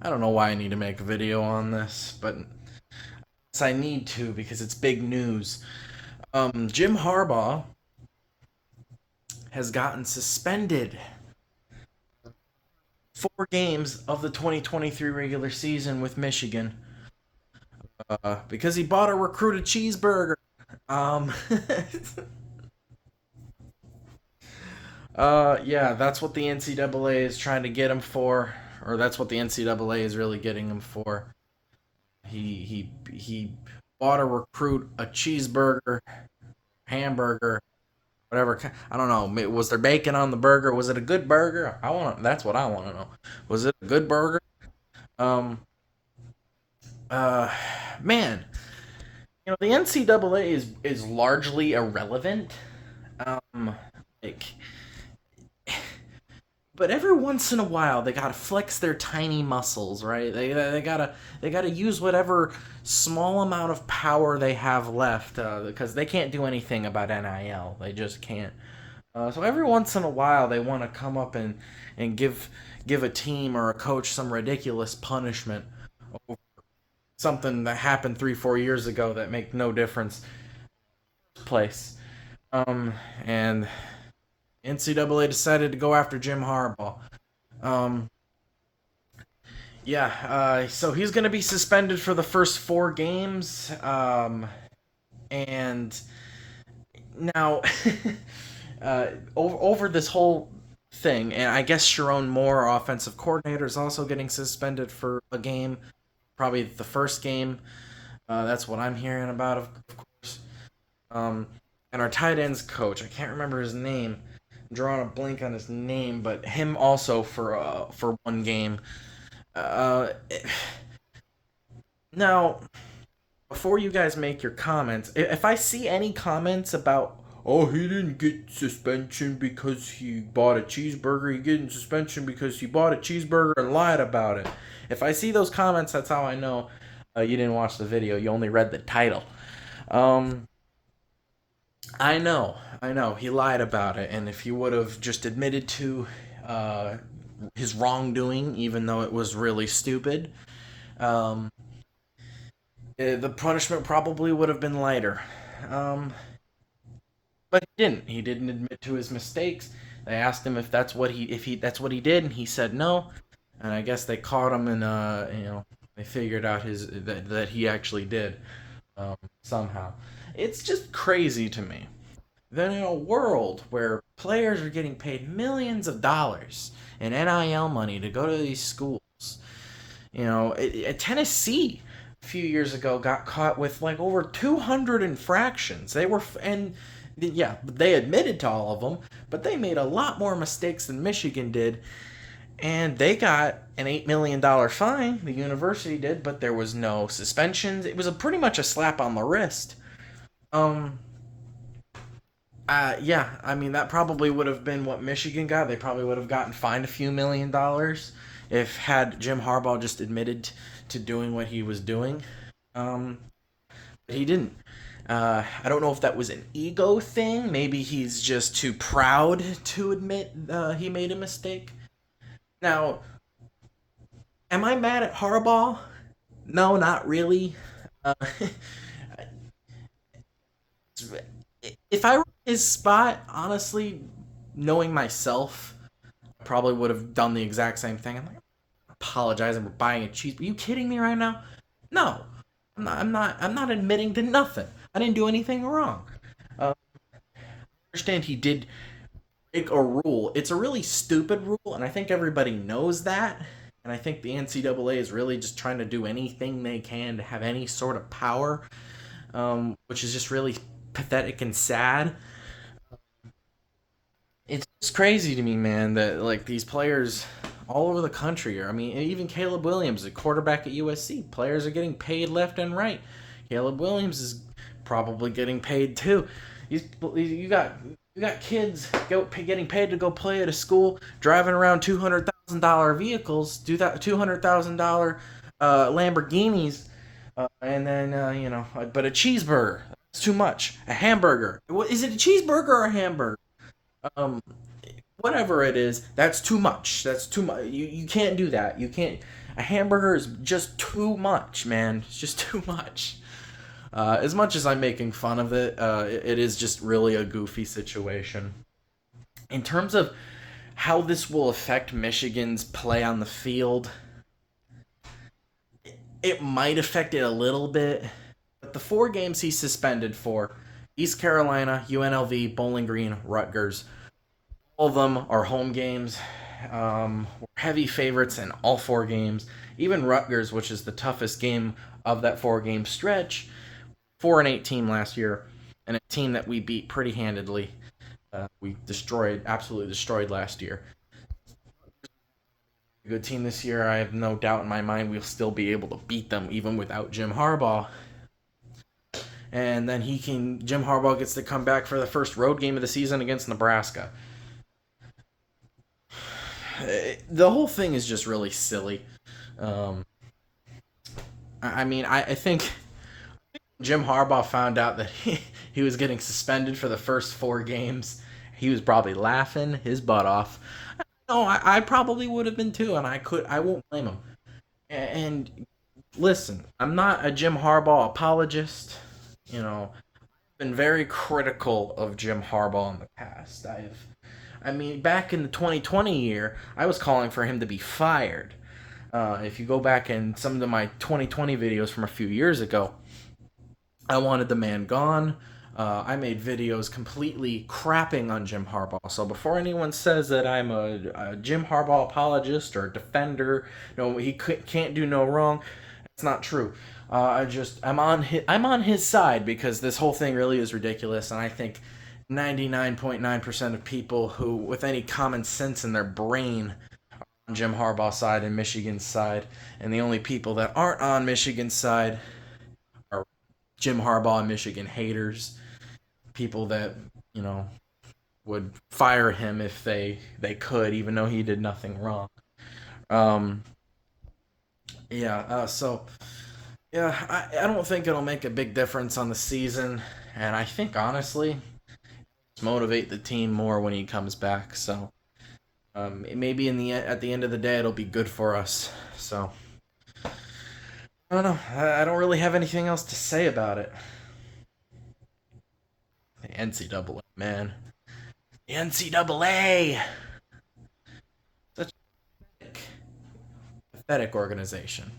I don't know why I need to make a video on this, but I need to because it's big news. Jim Harbaugh has gotten suspended 4 games of the 2023 regular season with Michigan because he bought a recruited cheeseburger. Um, yeah, that's what the NCAA is trying to get him for, or that's what the NCAA is really getting him for. He bought a recruit a cheeseburger, hamburger, whatever. I don't know. Was there bacon on the burger? Was it a good burger? I want. That's what I want to know. Was it a good burger? Um. Uh. Man, the NCAA is largely irrelevant. Um. Like, but every once in a while they gotta flex their tiny muscles, right? They gotta use whatever small amount of power they have left because they can't do anything about NIL. They just can't. So every once in a while, they want to come up and give a team or a coach some ridiculous punishment over something that happened 3 4 years ago that make no difference. Place, and NCAA decided to go after Jim Harbaugh. Um, yeah, so he's going to be suspended for the first 4 games. And now over this whole thing, and I guess Sharon Moore, our offensive coordinator, is also getting suspended for a game, probably the first game. That's what I'm hearing about, of course. Um, and our tight ends coach, I can't remember his name. I'm drawing a blank on his name, but him also for 1 game. Uh, Now, before you guys make your comments, if I see any comments about, oh, he didn't get suspension because he bought a cheeseburger, he getting suspension because he bought a cheeseburger and lied about it. If I see those comments, that's how I know you didn't watch the video. You only read the title. Um, I know, he lied about it, and if he would have just admitted to his wrongdoing, even though it was really stupid, um, the punishment probably would have been lighter. Um, but he didn't. He didn't admit to his mistakes. They asked him if that's what he did, and he said no. And I guess they caught him, and they figured out that he actually did somehow. It's just crazy to me that in a world where players are getting paid millions of dollars in NIL money to go to these schools, Tennessee a few years ago got caught with like over 200 infractions. And yeah, they admitted to all of them, but they made a lot more mistakes than Michigan did, and they got an $8 million fine. The university did, but there was no suspensions. It was pretty much a slap on the wrist. Um, yeah, I mean that probably would have been what Michigan got. They probably would have gotten fined a few $1 million if had Jim Harbaugh just admitted to doing what he was doing. Um, but he didn't. I don't know if that was an ego thing. Maybe he's just too proud to admit he made a mistake. Now, am I mad at Harbaugh? No, not really. Uh, if I were in his spot, honestly, knowing myself, I probably would have done the exact same thing. I'm like, apologizing for buying a cheese. Are you kidding me right now? No, I'm not. I'm not admitting to nothing. I didn't do anything wrong. I understand he did break a rule. It's a really stupid rule, and I think everybody knows that. And I think the NCAA is really just trying to do anything they can to have any sort of power, which is just really pathetic and sad. It's just crazy to me, man, that like these players all over the country. I mean, even Caleb Williams, a quarterback at USC, players are getting paid left and right. Caleb Williams is probably getting paid too. You got kids getting paid to go play at a school, driving around $200,000 vehicles, do that $200,000 Lamborghinis, and then but a cheeseburger. That's too much. A hamburger. Is it a cheeseburger or a hamburger? Um, whatever it is, that's too much. That's too much. You can't do that. You can't. A hamburger is just too much, man. It's just too much. As much as I'm making fun of it, it is just really a goofy situation. In terms of how this will affect Michigan's play on the field, it might affect it a little bit. But the four games he's suspended for, East Carolina, UNLV, Bowling Green, Rutgers, all of them are home games. We're heavy favorites in all four games. Even Rutgers, which is the toughest game of that four-game stretch, 4-8 team last year, and a team that we beat pretty handedly. We absolutely destroyed last year. A good team this year. I have no doubt in my mind we'll still be able to beat them even without Jim Harbaugh. And then Jim Harbaugh gets to come back for the first road game of the season against Nebraska. The whole thing is just really silly. Um, I think Jim Harbaugh found out that he was getting suspended for the first four games. He was probably laughing his butt off. No, I probably would have been too, and I won't blame him. And listen, I'm not a Jim Harbaugh apologist. I've been very critical of Jim Harbaugh in the past. Back in the 2020 year, I was calling for him to be fired. If you go back in some of my 2020 videos from a few years ago, I wanted the man gone. I made videos completely crapping on Jim Harbaugh. So before anyone says that I'm a Jim Harbaugh apologist or a defender, no, he can't do no wrong. That's not true. I'm on his side because this whole thing really is ridiculous, and I think 99.9% of people who, with any common sense in their brain, are on Jim Harbaugh's side and Michigan's side, and the only people that aren't on Michigan's side are Jim Harbaugh and Michigan haters, people that would fire him if they could, even though he did nothing wrong. Um, yeah. I don't think it'll make a big difference on the season, and I think honestly, motivate the team more when he comes back. So maybe at the end of the day, it'll be good for us. So I don't know. I don't really have anything else to say about it. The NCAA, man. The NCAA. Such a pathetic organization.